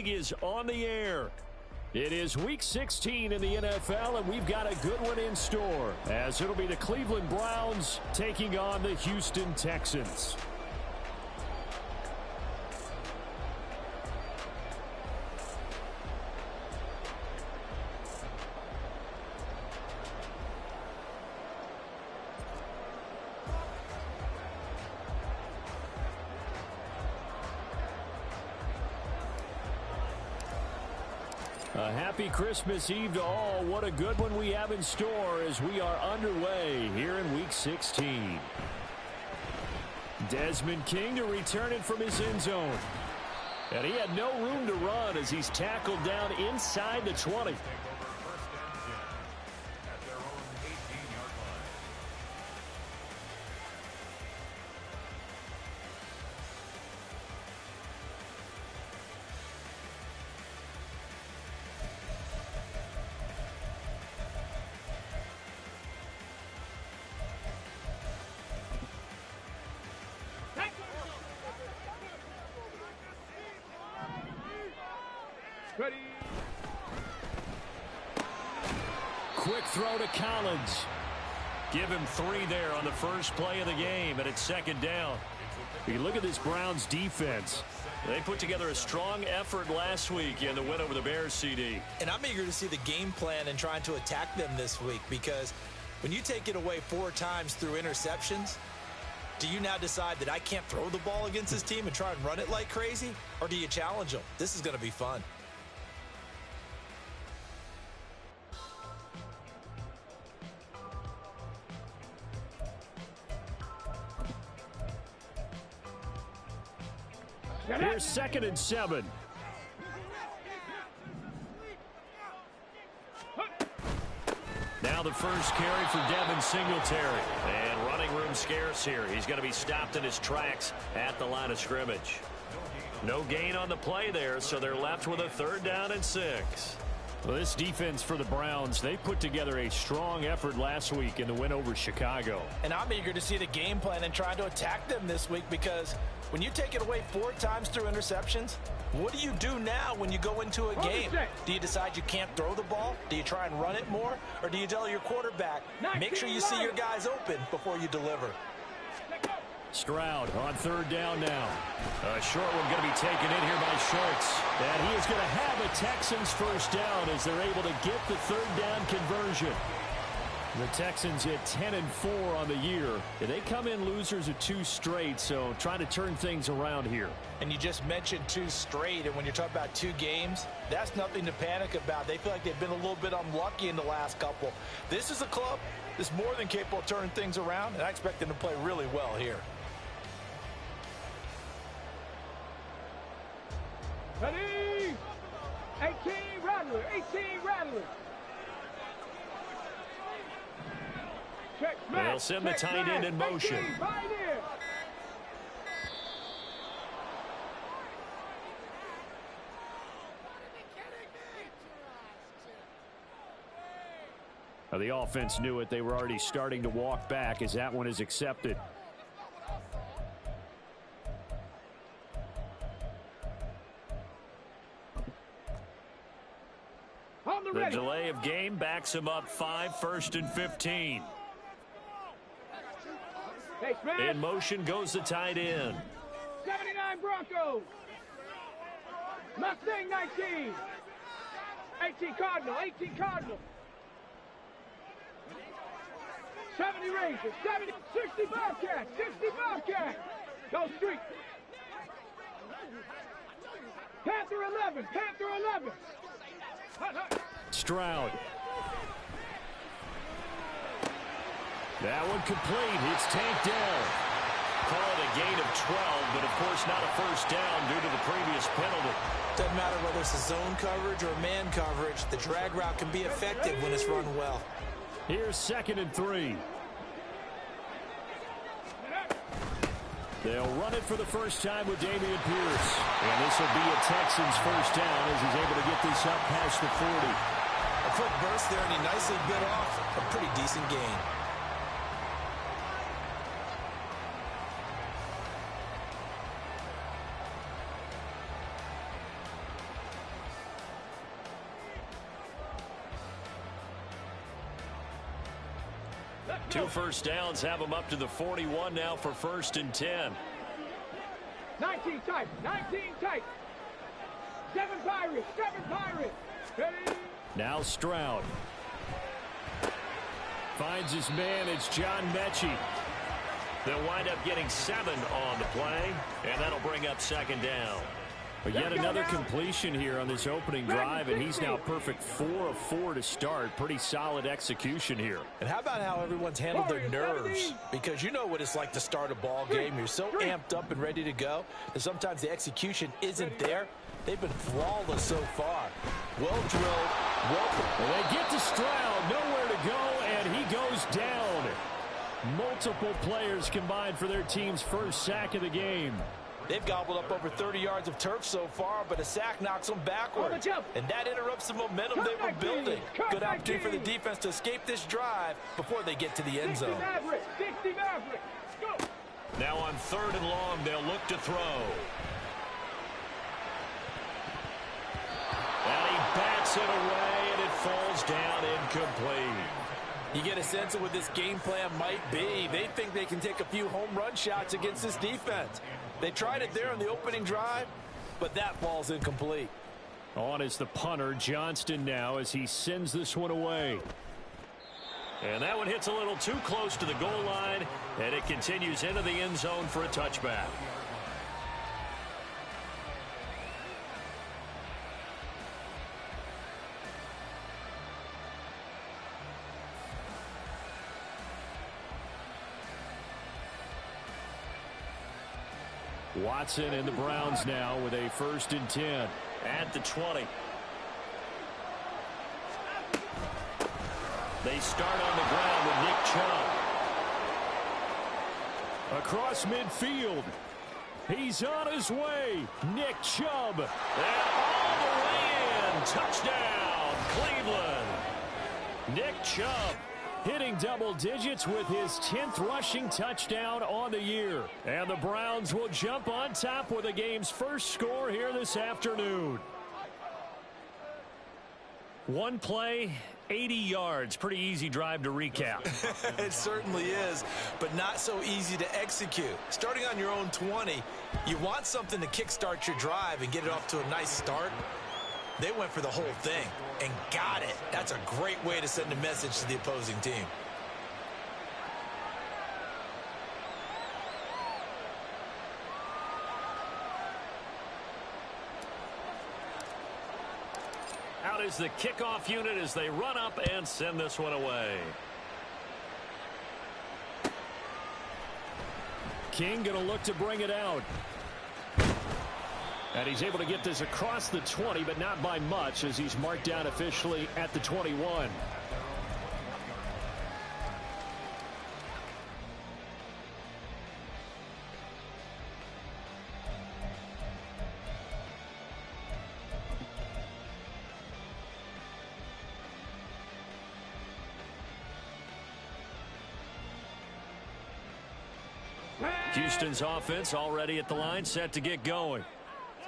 League is on the air. It is Week 16 in the NFL, and we've got a good one in store, as it'll be the Cleveland Browns taking on the Houston Texans. A happy Christmas Eve to all. What a good one we have in store as we are underway here in Week 16. Desmond King to return it from his end zone. And he had no room to run as he's tackled down inside the 20. Ready. Quick throw to Collins. Give him 3 there on the first play of the game, and it's second down. You look at this Browns defense. They put together a strong effort last week in the win over the Bears, CD. And I'm eager to see the game plan and trying to attack them this week, because when you take it away 4 times through interceptions, do you now decide that I can't throw the ball against this team and try and run it like crazy? Or do you challenge them? This is going to be fun. Here's 2nd and 7. Now the first carry for Devin Singletary. And running room scarce here. He's going to be stopped in his tracks at the line of scrimmage. No gain on the play there, so they're left with a 3rd down and 6. Well, this defense for the Browns, they put together a strong effort last week in the win over Chicago. And I'm eager to see the game plan and trying to attack them this week, because when you take it away 4 times through interceptions, what do you do now when you go into a game? Do you decide you can't throw the ball? Do you try and run it more? Or do you tell your quarterback, make sure you see your guys open before you deliver? Stroud on 3rd down now. A short one going to be taken in here by Schultz. And he is going to have a Texans first down as they're able to get the 3rd down conversion. The Texans at 10-4 on the year. They come in losers of 2 straight, so trying to turn things around here. And you just mentioned 2 straight, and when you're talking about 2 games, that's nothing to panic about. They feel like they've been a little bit unlucky in the last couple. This is a club that's more than capable of turning things around, and I expect them to play really well here. Ready. 18 Rattler. 18 Rattler. Check, They'll send the tight end in motion. Now, the offense knew it. They were already starting to walk back as that one is accepted. The delay of game backs him up 5, 1st and 15. In motion goes the tight end. 79 Broncos. Mustang 19. 18 Cardinal. 18 Cardinal. 70 Rangers. 70. 60 Bobcats. 60 Bobcats. Go Street. Panther 11. Panther 11. Stroud. That one complete. It's tanked down. Call it a gain of 12, but of course not a first down due to the previous penalty. Doesn't matter whether it's a zone coverage or man coverage. The drag route can be effective when it's run well. Here's 2nd and 3. They'll run it for the first time with Dameon Pierce. And this will be a Texans first down as he's able to get this up past the 40. A quick burst there, and he nicely bit off a pretty decent gain. 2 first downs have them up to the 41 now for 1st and 10. 19 tight. 19 tight. 7 Pirates. 7 Pirates. Ready? Now Stroud. Finds his man. It's John Mechie. They'll wind up getting 7 on the play, and that'll bring up 2nd down. But yet another completion here on this opening drive, and he's now perfect 4 of 4 to start. Pretty solid execution here. And how about how everyone's handled their nerves? Because you know what it's like to start a ball game. You're so amped up and ready to go that sometimes the execution isn't there. They've been flawless so far. Well drilled. Well, they get to Stroud, nowhere to go, and he goes down. Multiple players combined for their team's first sack of the game. They've gobbled up over 30 yards of turf so far, but a sack knocks them backward. And that interrupts the momentum they were building. Good opportunity for the defense to escape this drive before they get to the end zone. 60 Mavericks. Go. Now on 3rd and long, they'll look to throw. And he bats it away, and it falls down incomplete. You get a sense of what this game plan might be. They think they can take a few home run shots against this defense. They tried it there on the opening drive, but that falls incomplete. On is the punter, Johnston, now as he sends this one away. And that one hits a little too close to the goal line, and it continues into the end zone for a touchback. Watson and the Browns now with a 1st and 10 at the 20. They start on the ground with Nick Chubb. Across midfield. He's on his way. Nick Chubb. And all the way in. Touchdown, Cleveland. Nick Chubb hitting double digits with his 10th rushing touchdown on the year. And the Browns will jump on top with the game's first score here this afternoon. One play, 80 yards. Pretty easy drive to recap. It certainly is, but not so easy to execute. Starting on your own 20, you want something to kickstart your drive and get it off to a nice start. They went for the whole thing and got it. That's a great way to send a message to the opposing team. Out is the kickoff unit as they run up and send this one away. King going to look to bring it out. And he's able to get this across the 20, but not by much as he's marked down officially at the 21. Houston's offense already at the line, set to get going.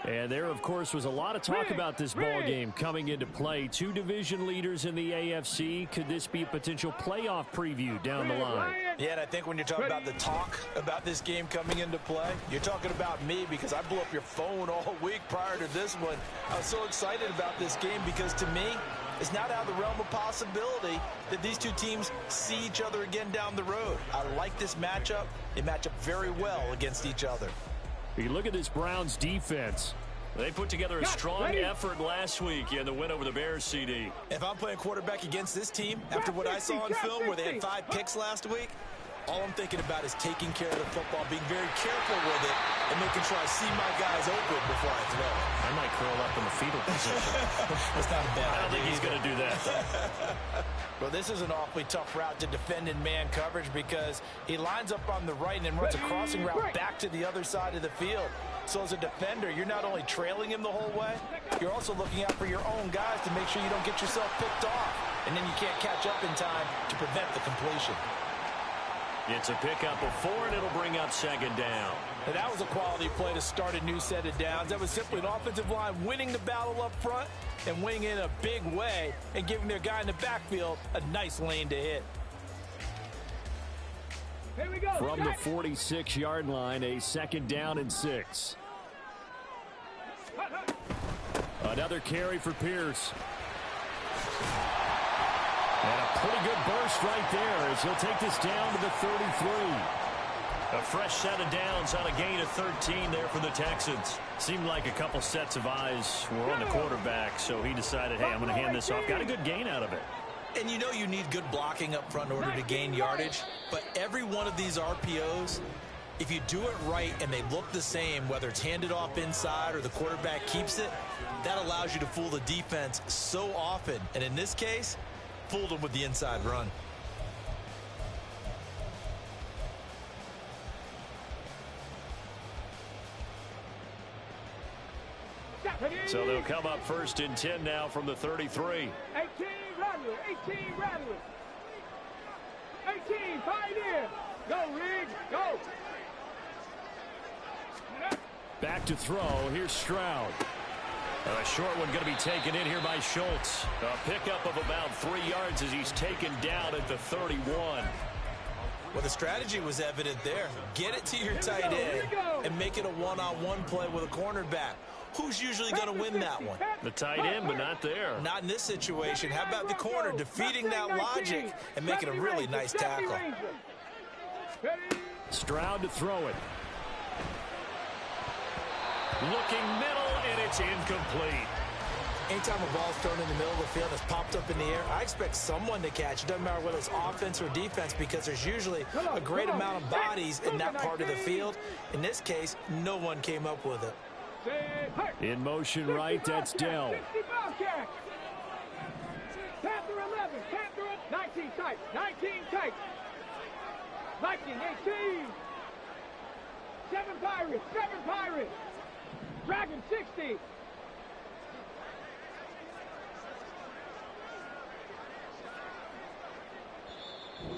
And there, of course, was a lot of talk about this ball game coming into play. 2 division leaders in the AFC. Could this be a potential playoff preview down the line? Yeah, and I think when you're talking about the talk about this game coming into play, you're talking about me because I blew up your phone all week prior to this one. I was so excited about this game because to me, it's not out of the realm of possibility that these two teams see each other again down the road. I like this matchup. They match up very well against each other. You look at this Browns defense. They put together a strong effort last week in the win over the Bears, CD. If I'm playing quarterback against this team, after what I saw on film where they had 5 picks last week, all I'm thinking about is taking care of the football, being very careful with it, and making sure I see my guys open before I throw it. I might curl up in the fetal position. That's not a bad idea. I don't think he's going to do that. Well, this is an awfully tough route to defend in man coverage because he lines up on the right and then runs a crossing route back to the other side of the field. So as a defender, you're not only trailing him the whole way, you're also looking out for your own guys to make sure you don't get yourself picked off. And then you can't catch up in time to prevent the completion. It's a pickup of 4, and it'll bring up 2nd down. And that was a quality play to start a new set of downs. That was simply an offensive line winning the battle up front and winning in a big way and giving their guy in the backfield a nice lane to hit. Here we go. From the 46-yard line, a 2nd down and 6. Another carry for Pierce. And a pretty good burst right there as he'll take this down to the 33. A fresh set of downs on a gain of 13 there for the Texans. Seemed like a couple sets of eyes were on the quarterback, so he decided, hey, I'm going to hand this off. Got a good gain out of it. And you know you need good blocking up front in order to gain yardage, but every one of these RPOs, if you do it right and they look the same, whether it's handed off inside or the quarterback keeps it, that allows you to fool the defense so often. And in this case, fooled them with the inside run. So they'll come up 1st and 10 now from the 33. 18, Radler. 18, Radler. 18, Pioneer. Go, Riggs, go. Back to throw. Here's Stroud. A short one going to be taken in here by Schultz. A pickup of about 3 yards as he's taken down at the 31. Well, the strategy was evident there. Get it to your tight end and make it a one-on-one play with a cornerback. Who's usually going to win that one? The tight end, but not there. Not in this situation. How about the corner defeating that logic and making a really nice tackle? Stroud to throw it. Looking middle, and it's incomplete. Anytime a ball's thrown in the middle of the field and it's popped up in the air, I expect someone to catch. It doesn't matter whether it's offense or defense because there's usually a great amount of bodies in that part of the field. In this case, no one came up with it. In motion right, that's Dell. 19 tight, 19 tight. Viking 18. 7 Pirates, 7 Pirates. Dragon 60.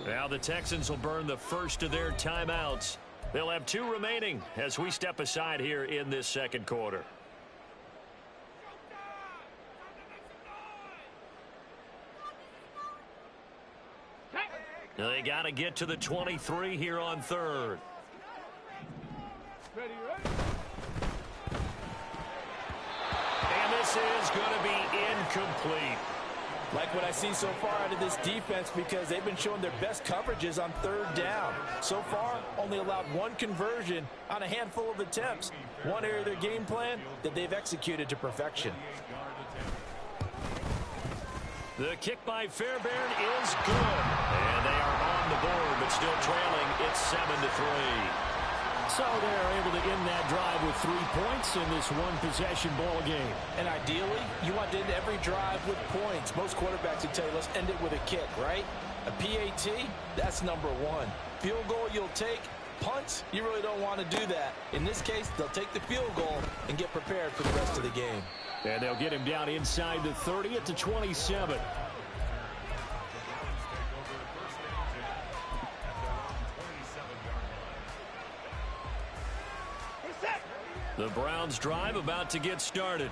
Now the Texans will burn the first of their timeouts. They'll have 2 remaining as we step aside here in this 2nd quarter. They got to get to the 23 here on 3rd. Ready. And this is going to be incomplete. Like what I see so far out of this defense because they've been showing their best coverages on 3rd down. So far, only allowed 1 conversion on a handful of attempts. One area of their game plan that they've executed to perfection. The kick by Fairbairn is good. And they are on the board, but still trailing. It's 7-3. So they're able to end that drive with 3 points in this one-possession ball game. And ideally, you want to end every drive with points. Most quarterbacks would tell you, let's end it with a kick, right? A PAT, that's number 1. Field goal you'll take. Punts, you really don't want to do that. In this case, they'll take the field goal and get prepared for the rest of the game. And they'll get him down inside the 30 at the 27. The Browns drive about to get started.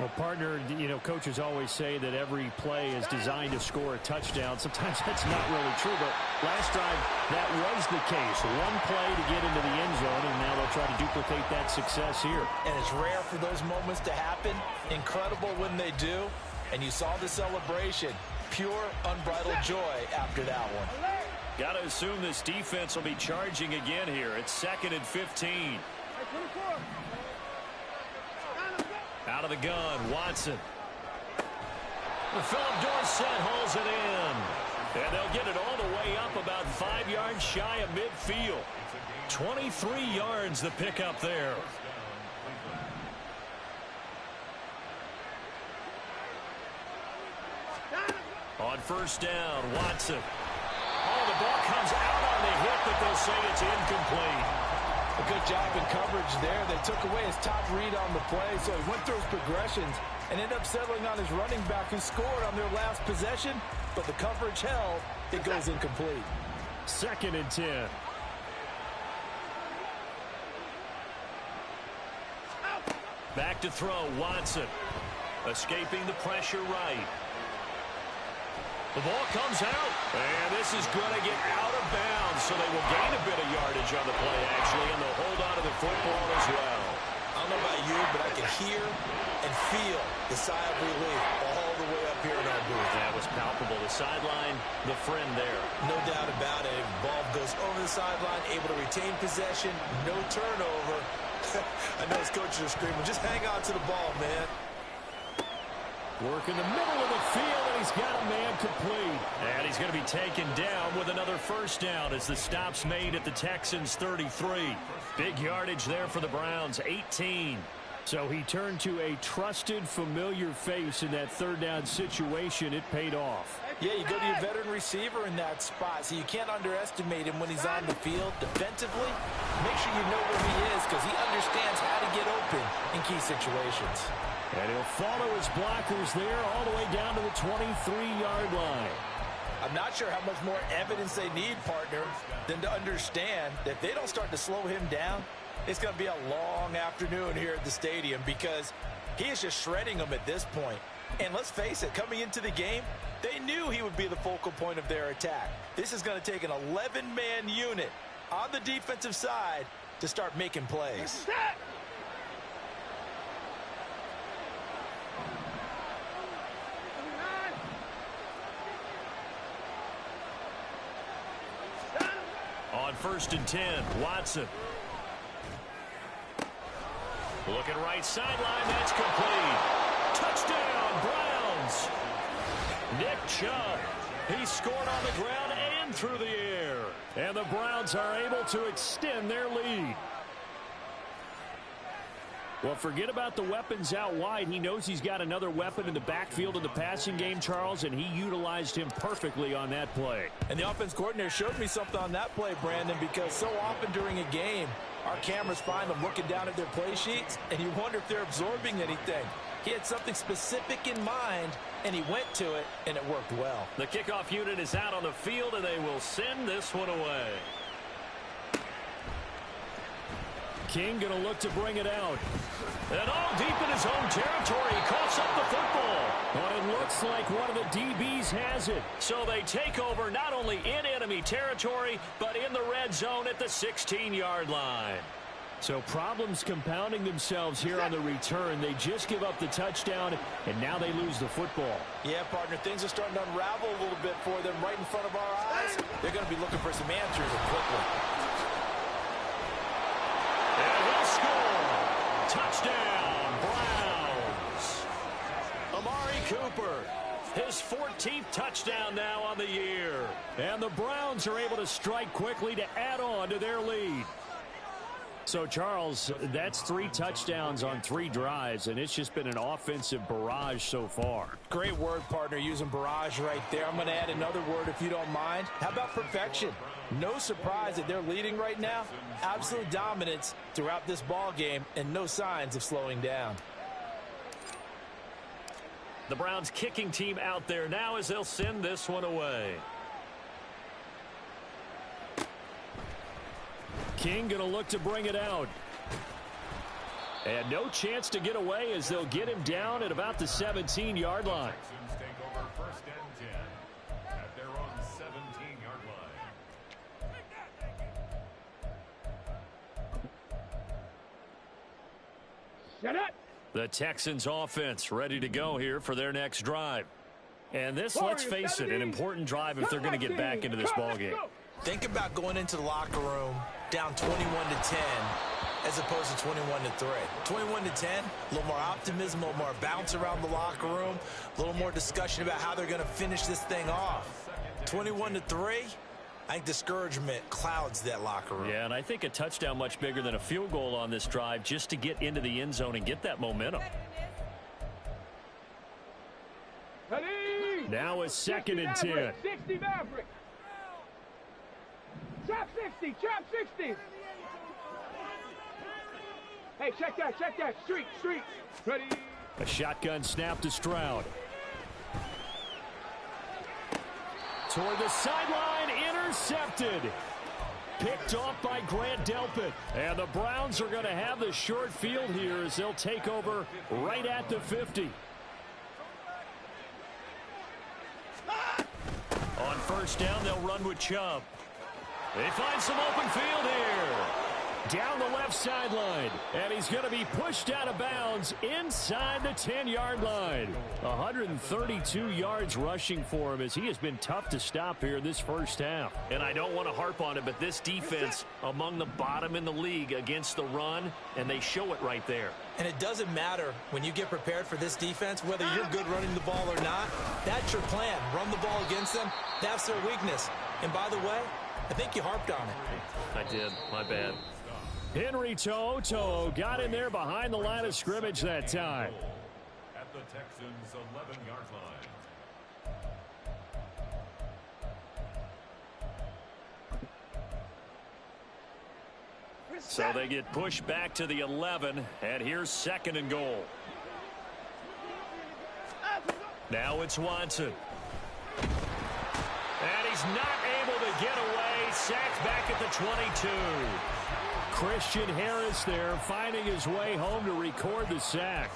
Well, partner, you know, coaches always say that every play is designed to score a touchdown. Sometimes that's not really true, but last drive, that was the case. 1 play to get into the end zone, and now they'll try to duplicate that success here. And it's rare for those moments to happen. Incredible when they do. And you saw the celebration. Pure, unbridled joy after that one. Got to assume this defense will be charging again here. It's 2nd and 15. Out of the gun, Watson. Philip Dorsett hauls it in. And they'll get it all the way up about 5 yards shy of midfield. 23 yards the pickup there. On 1st down, Watson. Oh, the ball comes out on the hit, but they'll say it's incomplete. A good job in coverage there. They took away his top read on the play, so he went through his progressions and ended up settling on his running back who scored on their last possession, but the coverage held. It goes incomplete. 2nd and 10. Back to throw, Watson. Escaping the pressure right. The ball comes out, and this is going to get out of bounds, so they will gain a bit of yardage on the play, actually, and they'll hold on to the football as well. I don't know about you, but I can hear and feel the sigh of relief all the way up here in our booth. That was palpable. The sideline, the friend there. No doubt about it. The ball goes over the sideline, able to retain possession, no turnover. I know his coaches are screaming, just hang on to the ball, man. Work in the middle of the field, and he's got a man complete. And he's going to be taken down with another first down as the stop's made at the Texans' 33. Big yardage there for the Browns, 18. So he turned to a trusted, familiar face in that third down situation. It paid off. Yeah, you go to your veteran receiver in that spot, so you can't underestimate him when he's on the field defensively. Make sure you know where he is because he understands how to get open in key situations. And he'll follow his blockers there all the way down to the 23-yard line. I'm not sure how much more evidence they need, partner, than to understand that if they don't start to slow him down, it's going to be a long afternoon here at the stadium because he is just shredding them at this point. And let's face it, coming into the game, they knew he would be the focal point of their attack. This is going to take an 11-man unit on the defensive side to start making plays. On 1st and 10, Watson. Looking right sideline, that's complete. Touchdown, Browns. Nick Chubb. He scored on the ground and through the air. And the Browns are able to extend their lead. Well, forget about the weapons out wide. He knows he's got another weapon in the backfield in the passing game, Charles, and he utilized him perfectly on that play. And the offense coordinator showed me something on that play, Brandon, because so often during a game, our cameras find them looking down at their play sheets, and you wonder if they're absorbing anything. He had something specific in mind, and he went to it, and it worked well. The kickoff unit is out on the field, and they will send this one away. King going to look to bring it out. And all deep in his own territory, he coughs up the football. But it looks like one of the DBs has it. So they take over not only in enemy territory, but in the red zone at the 16-yard line. So problems compounding themselves here on the return. They just give up the touchdown, and now they lose the football. Yeah, partner, things are starting to unravel a little bit for them right in front of our eyes. They're going to be looking for some answers quickly. And he'll score. Touchdown, Browns. Amari Cooper, his 14th touchdown now on the year. And the Browns are able to strike quickly to add on to their lead. So, Charles, that's 3 touchdowns on 3 drives, and it's just been an offensive barrage so far. Great word, partner, using barrage right there. I'm going to add another word if you don't mind. How about perfection? No surprise that they're leading right now. Absolute dominance throughout this ball game and no signs of slowing down. The Browns kicking team out there now as they'll send this one away. King going to look to bring it out. And no chance to get away as they'll get him down at about the 17-yard line. Take over 1st and 10 at their own 17-yard line. Shut up. The Texans offense ready to go here for their next drive. And this, let's face it, an important drive if they're going to get back into this ballgame. Think about going into the locker room down 21-10 as opposed to 21-3. 21-10, a little more optimism, a little more bounce around the locker room, a little more discussion about how they're going to finish this thing off. 21-3, I think discouragement clouds that locker room. Yeah, and I think a touchdown much bigger than a field goal on this drive just to get into the end zone and get that momentum. Now it's 2nd and 10. 60 Maverick. Chop 60, chop 60. Hey, check that. Street. Ready. A shotgun snap to Stroud. Toward the sideline, intercepted. Picked off by Grant Delpit. And the Browns are going to have the short field here as they'll take over right at the 50. first down, they'll run with Chubb. They find some open field here. Down the left sideline, and he's going to be pushed out of bounds inside the 10-yard line. 132 yards rushing for him as he has been tough to stop here this first half. And I don't want to harp on it, but this defense among the bottom in the league against the run, and they show it right there. And it doesn't matter when you get prepared for this defense, whether you're good running the ball or not. That's your plan. Run the ball against them. That's their weakness. And by the way, I think you harped on it. I did. My bad. Henry To'oTo'o got in there behind the line of scrimmage that time. At the Texans' 11-yard line. So they get pushed back to the 11, and here's 2nd and goal. Now it's Watson. And he's not able to get away. Sacked back at the 22. Christian Harris there finding his way home to record the sack.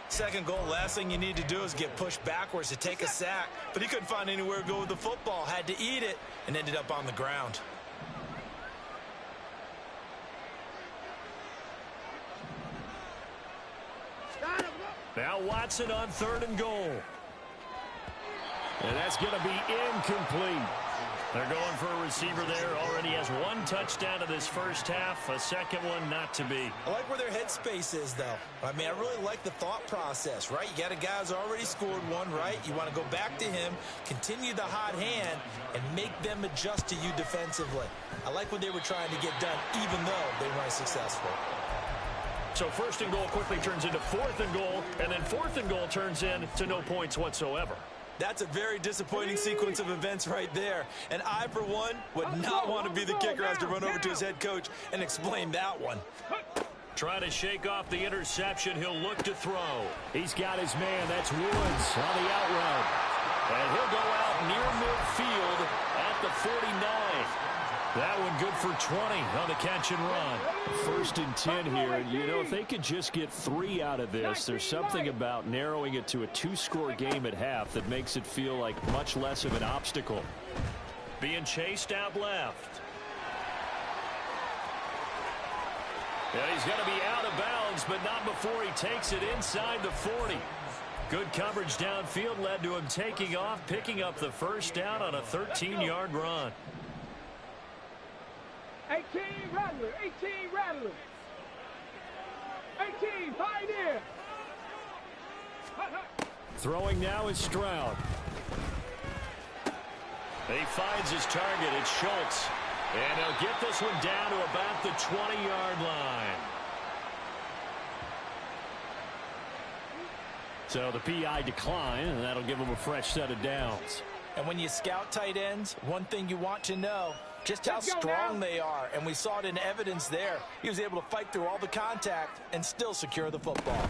2nd goal, last thing you need to do is get pushed backwards to take a sack. But he couldn't find anywhere to go with the football. Had to eat it and ended up on the ground. Now Watson on 3rd and goal. And that's going to be incomplete. They're going for a receiver there. Already has 1 touchdown in this first half. A second one not to be. I like where their headspace is, though. I mean, I really like the thought process, right? You got a guy who's already scored one, right? You want to go back to him, continue the hot hand, and make them adjust to you defensively. I like what they were trying to get done, even though they weren't successful. So 1st and goal quickly turns into 4th and goal, and then 4th and goal turns into no points whatsoever. That's a very disappointing sequence of events right there. And I, for one, would not want to be the kicker who has to run over to his head coach and explain that one. Trying to shake off the interception. He'll look to throw. He's got his man. That's Woods on the out route. And he'll go out near midfield at the 49. That one good for 20 on the catch and run. 1st and 10 here. You know, if they could just get 3 out of this, there's something about narrowing it to a 2-score game at half that makes it feel like much less of an obstacle. Being chased out left. And he's going to be out of bounds, but not before he takes it inside the 40. Good coverage downfield led to him taking off, picking up the first down on a 13-yard run. 18 Rattler, 18 Rattler. 18 Pioneer. Throwing now is Stroud. He finds his target. It's Schultz. And he'll get this one down to about the 20-yard line. So the PI decline, and that'll give him a fresh set of downs. And when you scout tight ends, one thing you want to know, just how strong they are. And we saw it in evidence there. He was able to fight through all the contact and still secure the football.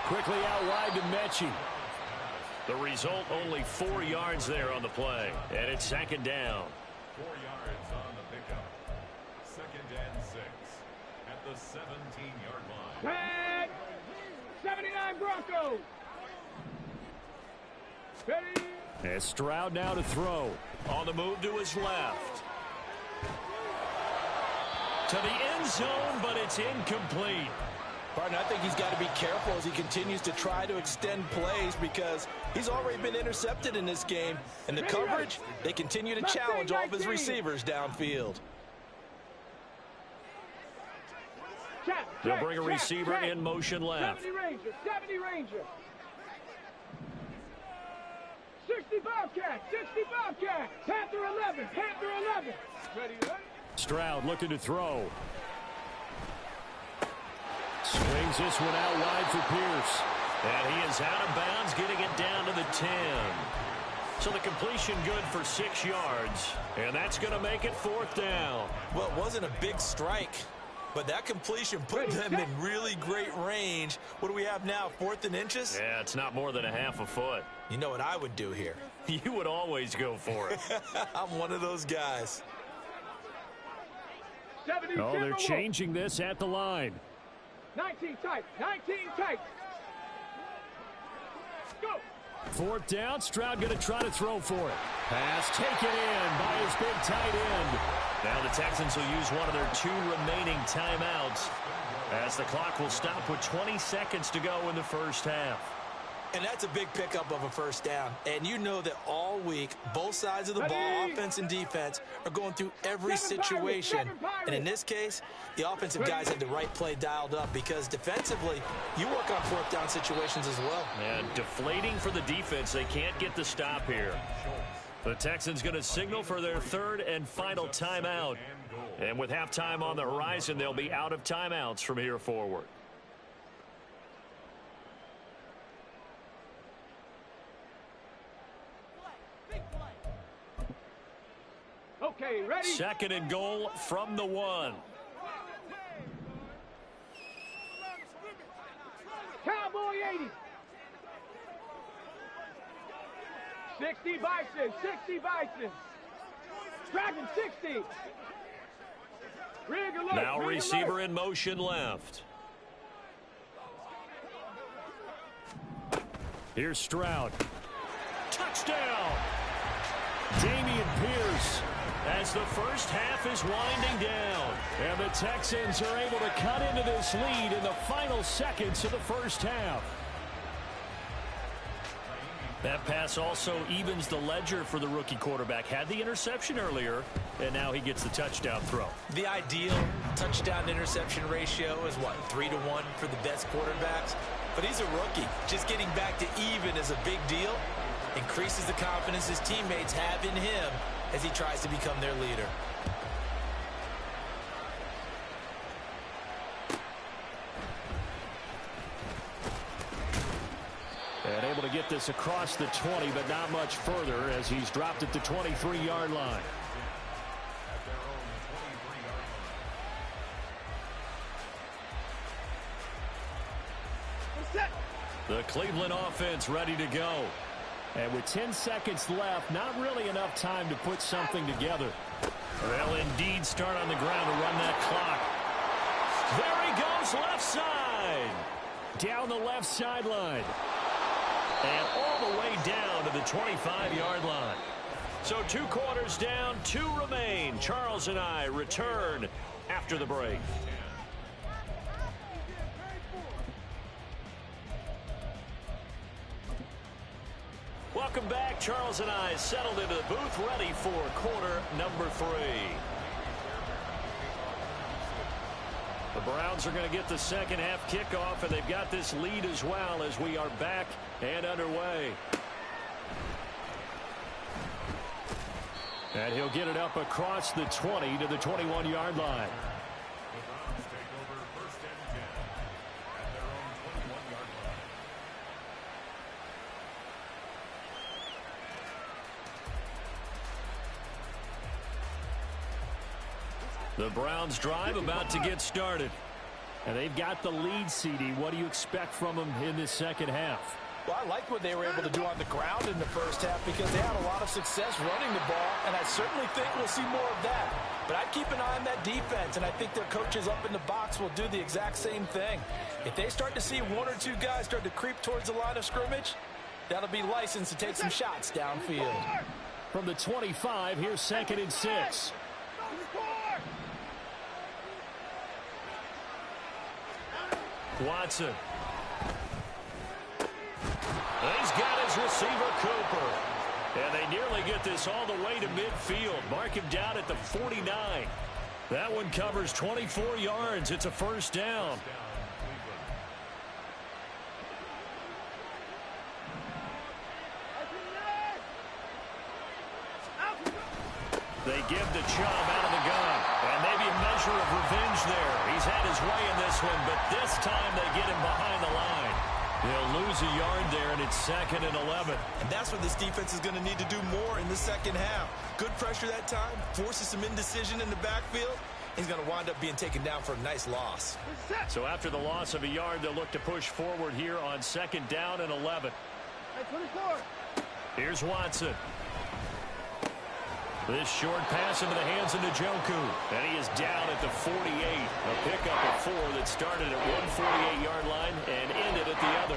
Quickly out wide to Mechie. The result, only 4 yards there on the play. And it's 2nd down. 4 yards on the pickup. 2nd and 6 at the 17-yard line. Tag! 79 Broncos. Ready? And Stroud now to throw. On the move to his left. To the end zone, but it's incomplete. Partner, I think he's got to be careful as he continues to try to extend plays because he's already been intercepted in this game. And the coverage, they continue to challenge all of his receivers downfield. They'll bring a receiver in motion left. 70 Ranger, 70 Ranger. 60 Bobcat, 60 Bobcat. Panther 11, Panther 11. Ready, ready. Stroud looking to throw. Swings this one out wide for Pierce. And he is out of bounds, getting it down to the 10. So the completion good for 6 yards. And that's going to make it 4th down. Well, it wasn't a big strike, but that completion put them in really great range. What do we have now, 4th and inches? Yeah, it's not more than a half a foot. You know what I would do here? You would always go for it. I'm one of those guys. Oh, they're changing this at the line. 19 tight, 19 tight. Go. Fourth down, Stroud going to try to throw for it. Pass taken in by his big tight end. Now the Texans will use one of their 2 remaining timeouts as the clock will stop with 20 seconds to go in the first half. And that's a big pickup of a first down. And you know that all week, both sides of the ball, offense and defense, are going through every situation. And in this case, the offensive guys had the right play dialed up because defensively, you work on fourth down situations as well. And deflating for the defense. They can't get the stop here. The Texans going to signal for their 3rd and final timeout. And with halftime on the horizon, they'll be out of timeouts from here forward. Okay, ready? 2nd and goal from the 1. Cowboy 80. 60 Bison, 60 Bison. Dragon 60. Rig alert, Now rig receiver alert. in motion left. Here's Stroud. Touchdown! Dameon Pierce as the first half is winding down. And the Texans are able to cut into this lead in the final seconds of the first half. That pass also evens the ledger for the rookie quarterback. Had the interception earlier, and now he gets the touchdown throw. The ideal touchdown-interception ratio is, what, 3-to-1 for the best quarterbacks? But he's a rookie. Just getting back to even is a big deal. Increases the confidence his teammates have in him as he tries to become their leader. And able to get this across the 20, but not much further as he's dropped at the 23-yard line. The Cleveland offense ready to go. And with 10 seconds left, not really enough time to put something together. They'll indeed start on the ground to run that clock. There he goes, left side. Down the left sideline. And all the way down to the 25-yard line. So 2 quarters down, 2 remain. Charles and I return after the break. Welcome back. Charles and I settled into the booth, ready for quarter number 3. The Browns are going to get the second half kickoff, and they've got this lead as well as we are back and underway. And he'll get it up across the 20 to the 21-yard line. Take over 1st and 10 at their own 21-yard line. The Browns drive about to get started. And they've got the lead, CD. What do you expect from them in this second half? Well, I liked what they were able to do on the ground in the first half because they had a lot of success running the ball, and I certainly think we'll see more of that. But I'd keep an eye on that defense, and I think their coaches up in the box will do the exact same thing. If they start to see 1 or 2 guys start to creep towards the line of scrimmage, that'll be licensed to take some shots downfield. From the 25, here's 2nd and 6. Watson. He's got his receiver, Cooper. And they nearly get this all the way to midfield. Mark him down at the 49. That one covers 24 yards. It's a first down. They give the Chubb out of the gun. And maybe a measure of revenge there. He's had his way in this one, but this time they get him behind the line. They'll lose a yard there, and it's 2nd and 11. And that's what this defense is going to need to do more in the second half. Good pressure that time, forces some indecision in the backfield. He's going to wind up being taken down for a nice loss. So after the loss of a yard, they'll look to push forward here on 2nd down and 11. Here's Watson. This short pass into the hands of Njoku. And he is down at the 48. A pickup of 4 that started at one 48-yard line and ended at the other.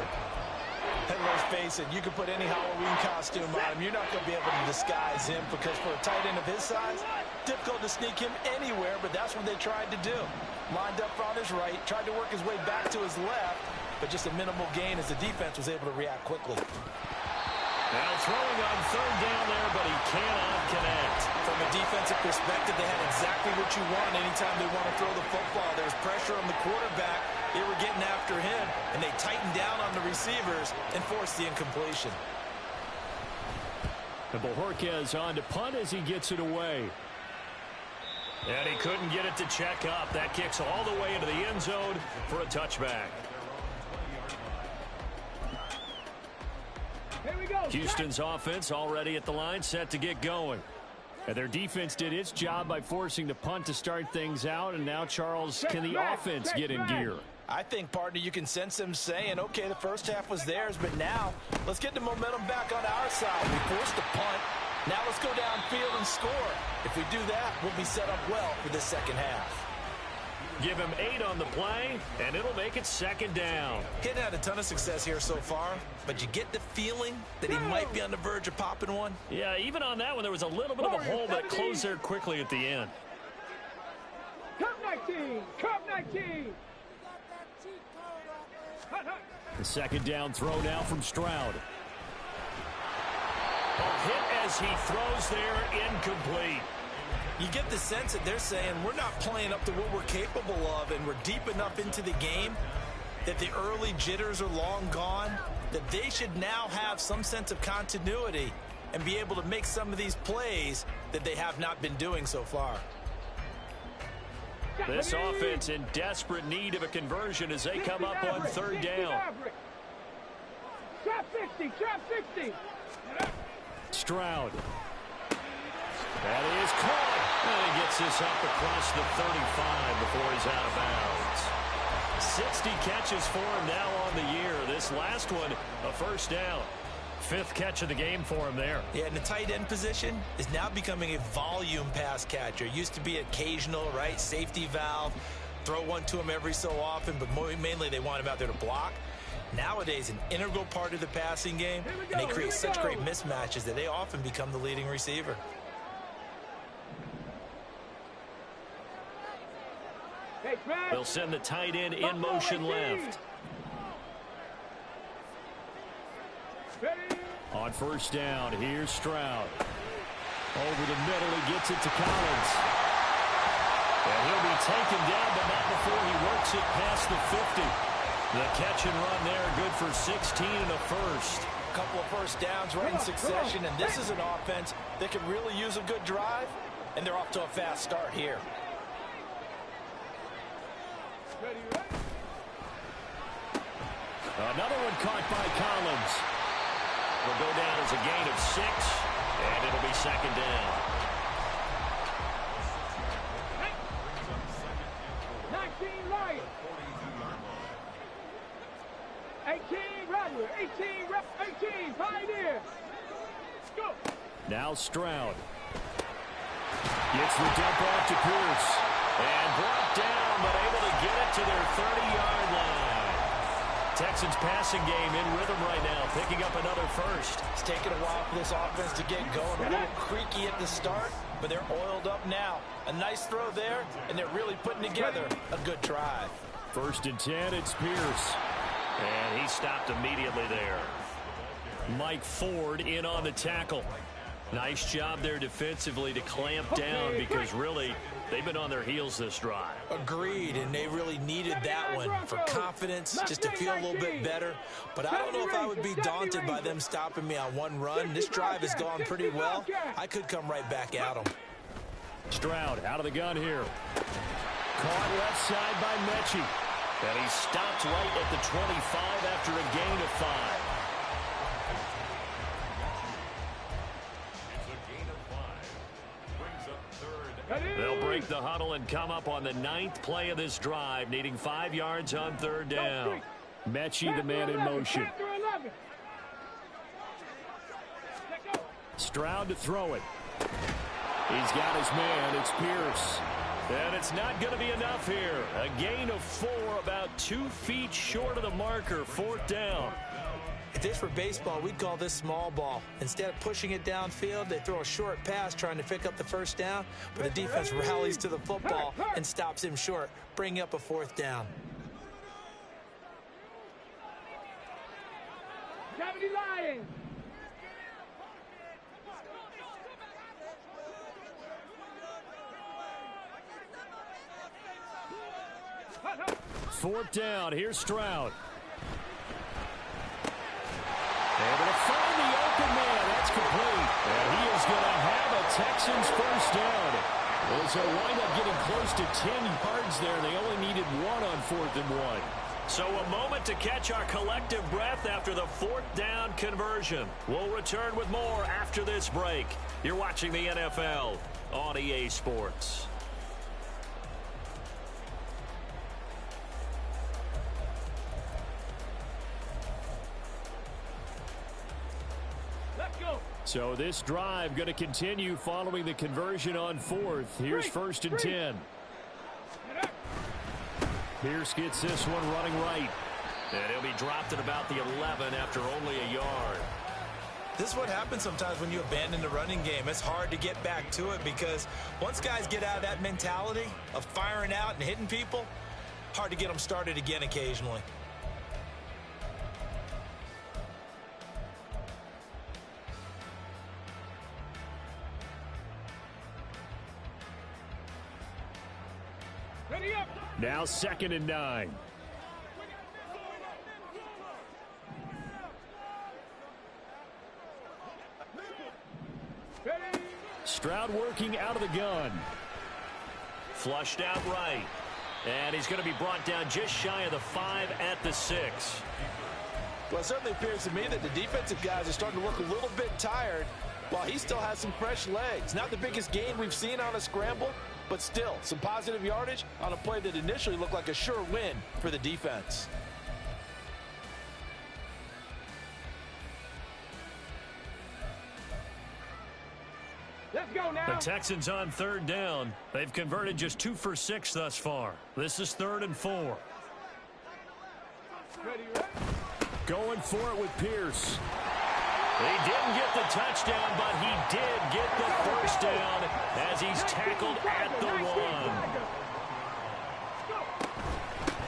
And those face it, you can put any Halloween costume on him. You're not going to be able to disguise him because for a tight end of his size, difficult to sneak him anywhere, but that's what they tried to do. Lined up on his right, tried to work his way back to his left, but just a minimal gain as the defense was able to react quickly. Now throwing on third down there, but he cannot connect. From a defensive perspective, they had exactly what you want anytime they want to throw the football. There's pressure on the quarterback. They were getting after him, and they tightened down on the receivers and forced the incompletion. And Bojorquez on to punt as he gets it away. And he couldn't get it to check up. That kicks all the way into the end zone for a touchback. Here we go. Houston's offense already at the line, set to get going. And their defense did its job by forcing the punt to start things out, and now, Charles, can the offense get in gear? I think, partner, you can sense them saying, okay, the first half was theirs, but now let's get the momentum back on our side. We forced a punt. Now let's go downfield and score. If we do that, we'll be set up well for this second half. Give him 8 on the play, and it'll make it second down. He hadn't had a ton of success here so far, but you get the feeling that he might be on the verge of popping one. Yeah, even on that one, there was a little bit of a hole that closed there quickly at the end. Cup 19. Cup 19. The second down throw now from Stroud. A hit as he throws there, incomplete. You get the sense that they're saying we're not playing up to what we're capable of, and we're deep enough into the game that the early jitters are long gone, that they should now have some sense of continuity and be able to make some of these plays that they have not been doing so far. This offense in desperate need of a conversion as they come up on third down. Trap 60, trap 60. Stroud. That is caught. And he gets this up across the 35 before he's out of bounds. 60 catches for him now on the year. This last one, a first down. 5th catch of the game for him there. Yeah, and the tight end position is now becoming a volume pass catcher. Used to be occasional, right? Safety valve. Throw one to him every so often, but mainly they want him out there to block. Nowadays, an integral part of the passing game, and they create such great mismatches that they often become the leading receiver. They'll send the tight end in motion left. On first down, here's Stroud. Over the middle, he gets it to Collins. And he'll be taken down, but not before he works it past the 50. The catch and run there, good for 16 and a first. A couple of first downs right in succession, and this is an offense that can really use a good drive, and they're off to a fast start here. Another one caught by Collins. Will go down as a gain of 6, and it'll be second down. 19 Lions. 18 Rattler. 18 Pioneer. Go. Now Stroud. Gets the dump off to Pierce. And brought down, but able to get it to their 30-yard line. Texans passing game in rhythm right now, picking up another first. It's taken a while for this offense to get going. A little creaky at the start, but they're oiled up now. A nice throw there, and they're really putting together a good drive. 1st and 10, it's Pierce. And he stopped immediately there. Mike Ford in on the tackle. Nice job there defensively to clamp down because really they've been on their heels this drive. Agreed, and they really needed that one for confidence, just to feel a little bit better. But I don't know if I would be daunted by them stopping me on one run. This drive has gone pretty well. I could come right back at them. Stroud out of the gun here. Caught left side by Mechie. And he stopped right at the 25 after a gain of 5. They'll break the huddle and come up on the 9th play of this drive, needing 5 yards on third down. Mechie, the man in motion. Stroud to throw it. He's got his man. It's Pierce. And it's not going to be enough here. A gain of 4, about 2 feet short of the marker. 4th down. If this were baseball, we'd call this small ball. Instead of pushing it downfield, they throw a short pass trying to pick up the first down, but the defense rallies to the football and stops him short, bringing up a 4th down. 70 Lions. Fourth down. Here's Stroud. Able to find the open man. That's complete. And he is going to have a Texans first down. Well, so wind up getting close to 10 yards there. They only needed 1 on 4th and 1. So a moment to catch our collective breath after the 4th down conversion. We'll return with more after this break. You're watching the NFL on EA Sports. So this drive going to continue following the conversion on 4th. Here's 1st and 10. Pierce gets this one running right. And he'll be dropped at about the 11 after only a yard. This is what happens sometimes when you abandon the running game. It's hard to get back to it because once guys get out of that mentality of firing out and hitting people, hard to get them started again occasionally. Now 2nd and 9. Stroud working out of the gun. Flushed out right. And he's going to be brought down just shy of the 5 at the 6. Well, it certainly appears to me that the defensive guys are starting to look a little bit tired while he still has some fresh legs. Not the biggest gain we've seen on a scramble, but still some positive yardage on a play that initially looked like a sure win for the defense. Let's go now. The Texans on 3rd down. They've converted just 2 for 6 thus far. This is 3rd and 4. Going for it with Pierce. He didn't get the touchdown, but he did get the first down as he's tackled at the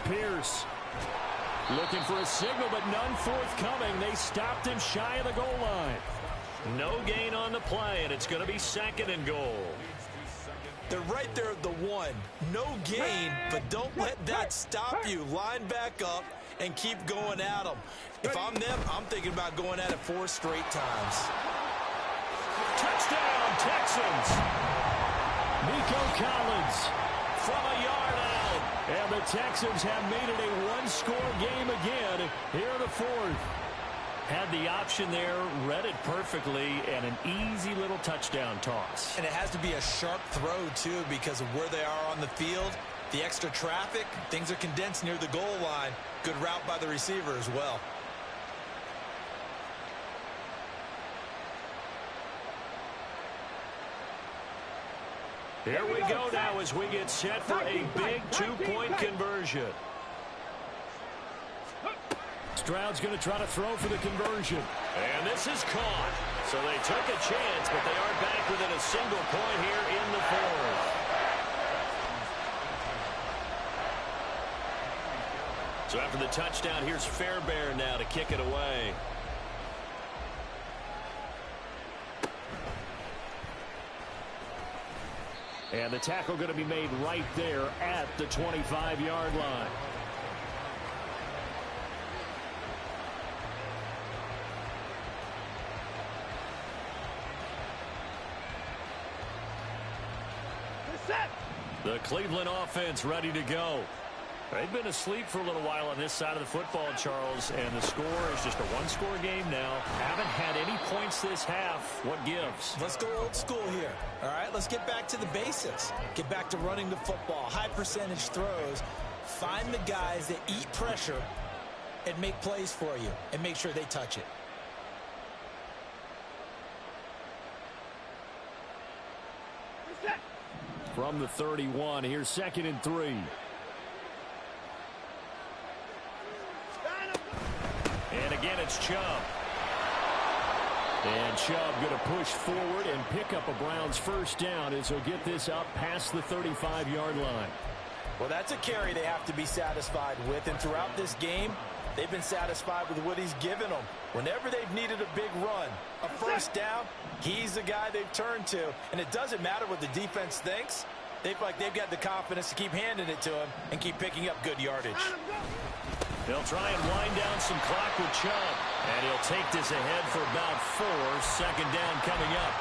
1. Pierce looking for a signal, but none forthcoming. They stopped him shy of the goal line. No gain on the play, and it's going to be 2nd and goal. They're right there at the 1. No gain, but don't let that stop you. Line back up and keep going at them. If I'm them, I'm thinking about going at it 4 straight times. Touchdown, Texans. Nico Collins From a yard out. and the Texans have made it a 1-score game again here in the 4th. Had the option there, read it perfectly, and an easy little touchdown toss. And it has to be a sharp throw, too, because of where they are on the field. The extra traffic, things are condensed near the goal line. Good route by the receiver as well. Here we go now as we get set for a big 2-point conversion. Stroud's going to try to throw for the conversion. And this is caught. So they took a chance, but they are back within a single point here in the 4th. So after the touchdown, here's Fairbairn now to kick it away. And the tackle going to be made right there at the 25-yard line. The Cleveland offense ready to go. They've been asleep for a little while on this side of the football, Charles, and the score is just a 1-score game now. Haven't had any points this half. What gives? Let's go old school here. All right, let's get back to the basics. Get back to running the football, high percentage throws. Find the guys that eat pressure and make plays for you and make sure they touch it. From the 31, here's 2nd and 3. And again, it's Chubb. And Chubb going to push forward and pick up a Browns first down as he'll get this up past the 35-yard line. Well, that's a carry they have to be satisfied with. And throughout this game, they've been satisfied with what he's given them. Whenever they've needed a big run, a first down, he's the guy they've turned to. And it doesn't matter what the defense thinks. They feel like they've got the confidence to keep handing it to him and keep picking up good yardage. They'll try and wind down some clock with Chubb. And he'll take this ahead for about 4. Second down coming up.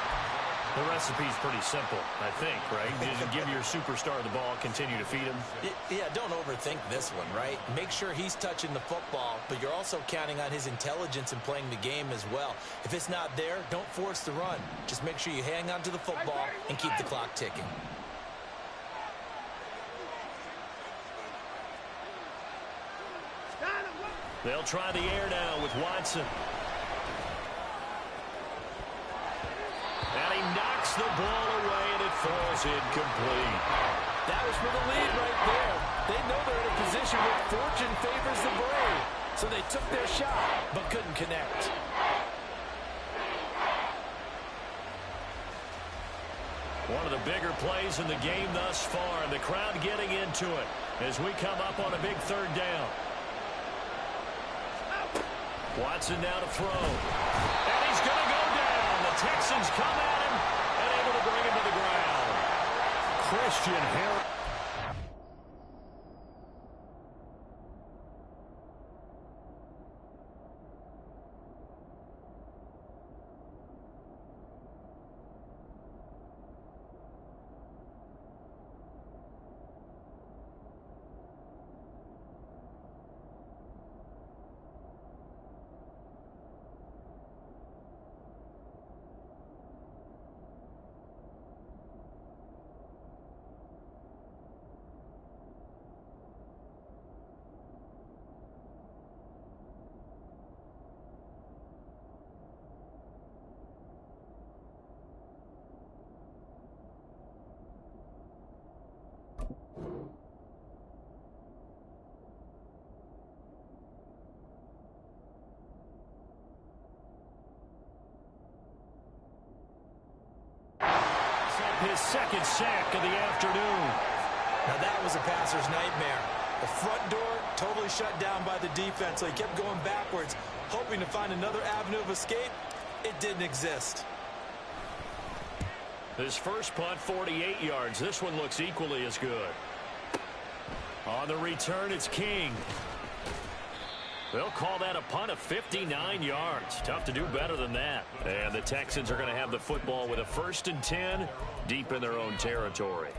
The recipe's pretty simple, I think, right? Just give your superstar the ball, continue to feed him. Yeah, don't overthink this one, right? Make sure he's touching the football, but you're also counting on his intelligence in playing the game as well. If it's not there, don't force the run. Just make sure you hang on to the football and keep the clock ticking. They'll try the air now with Watson. And he knocks the ball away, and it falls incomplete. That was for the lead right there. They know they're in a position where fortune favors the brave. So they took their shot, but couldn't connect. One of the bigger plays in the game thus far, and the crowd getting into it as we come up on a big third down. Watson now to throw. And he's going to go down. The Texans come at him and able to bring him to the ground. Christian Harris. His second sack of the afternoon. Now that was a passer's nightmare. The front door totally shut down by the defense, so he kept going backwards, hoping to find another avenue of escape. It didn't exist. His first punt, 48 yards. This one looks equally as good. On the return, it's King. They'll call that a punt of 59 yards. Tough to do better than that. And the Texans are going to have the football with a 1st and 10 deep in their own territory.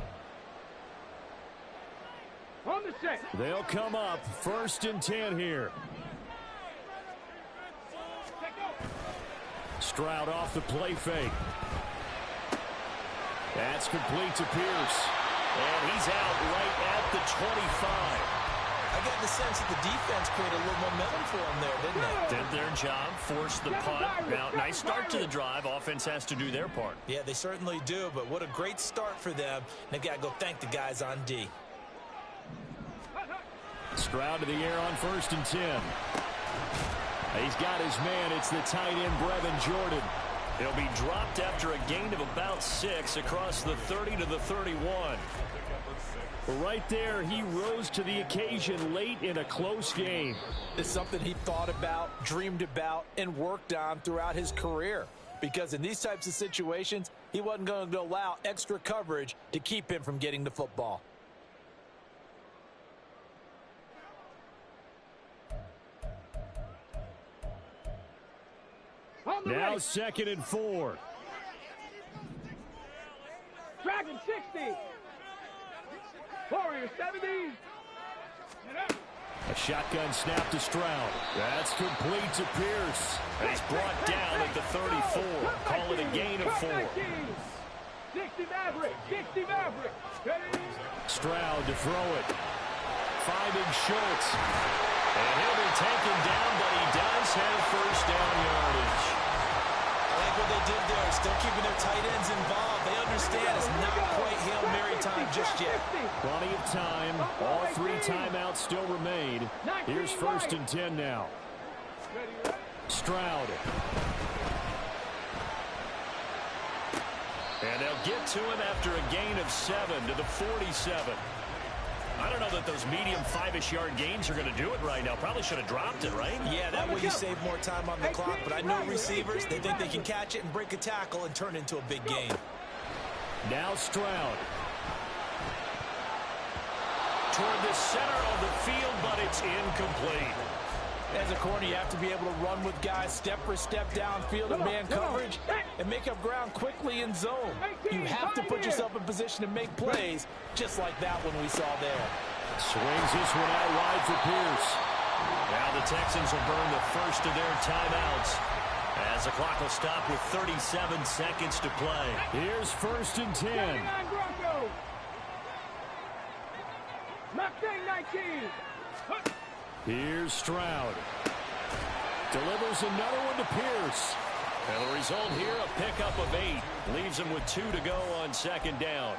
On the set. They'll come up 1st and 10 here. Stroud off the play fake. That's complete to Pierce. And he's out right at the 25. I got the sense that the defense created a little momentum for him there, didn't they? Did their job, forced the punt. Now, nice start to the drive. Offense has to do their part. Yeah, they certainly do, but what a great start for them. They've got to go thank the guys on D. Stroud to the air on 1st and 10. He's got his man. It's the tight end, Brevin Jordan. He'll be dropped after a gain of about 6 across the 30 to the 31. Right there, he rose to the occasion late in a close game. It's something he thought about, dreamed about, and worked on throughout his career. Because in these types of situations, he wasn't going to allow extra coverage to keep him from getting the football. Now 2nd and 4. Dragon 60. Warrior 70. A shotgun snap to Stroud. That's complete to Pierce. And he's brought down at the 34. Call it a gain of 4. 60 Maverick. 60 Maverick. Stroud to throw it. Finding Schultz. And he'll be taken down, but he does have first down yardage. I like what they did there. Still keeping their tight ends involved. They understand it's not quite Hail Mary time just yet. Plenty of time. All 3 timeouts still remain. Here's 1st and 10 now. Stroud. And they'll get to him after a gain of 7 to the 47. I don't know that those medium 5-ish yard gains are going to do it right now. Probably should have dropped it, right? Yeah, that way you save more time on the clock. But I know receivers, they think they can catch it and break a tackle and turn it into a big gain. Now Stroud. Toward the center of the field, but it's incomplete. As a corner, you have to be able to run with guys step for step downfield and man coverage and make up ground quickly in zone. You have to put yourself in position to make plays, just like that one we saw there. Swings this one out wide for Pierce. Now the Texans will burn the first of their timeouts as the clock will stop with 37 seconds to play. Here's 1st and 10. Mustang 19. Here's Stroud. Delivers another one to Pierce. And the result here, a pickup of 8. Leaves them with 2 to go on 2nd down.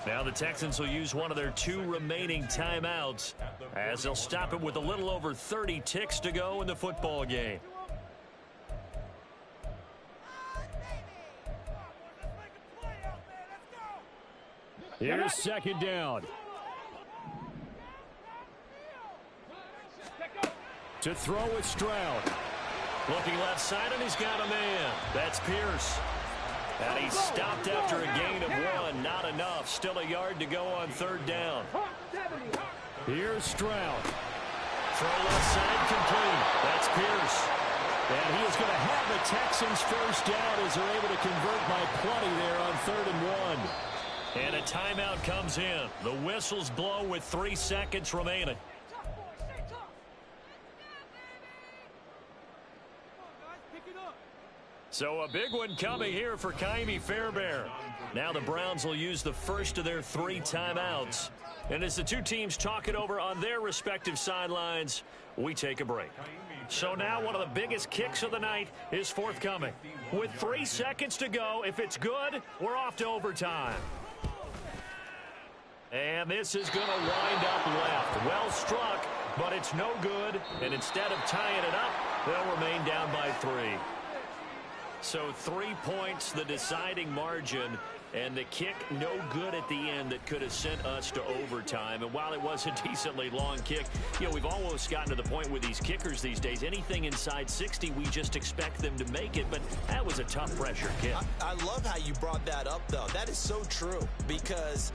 Now the Texans will use one of their 2 remaining timeouts as they'll stop it with a little over 30 ticks to go in the football game. Here's 2nd down. To throw with Stroud. Looking left side, and he's got a man. That's Pierce. And he's stopped after a gain of 1. Not enough. Still a yard to go on 3rd down. Here's Stroud. Throw left side complete. That's Pierce. And he is going to have the Texans first down as they're able to convert by plenty there on 3rd and 1. And a timeout comes in. The whistles blow with 3 seconds remaining. So a big one coming here for Ka'imi Fairbairn. Now the Browns will use the first of their 3 timeouts. And as the 2 teams talk it over on their respective sidelines, we take a break. So now one of the biggest kicks of the night is forthcoming. With 3 seconds to go, if it's good, we're off to overtime. And this is going to wind up left. Well struck, but it's no good. And instead of tying it up, they'll remain down by 3. So 3 points, the deciding margin, and the kick no good at the end that could have sent us to overtime. And while it was a decently long kick, you know, we've almost gotten to the point with these kickers these days. Anything inside 60, we just expect them to make it. But that was a tough pressure kick. I love how you brought that up, though. That is so true because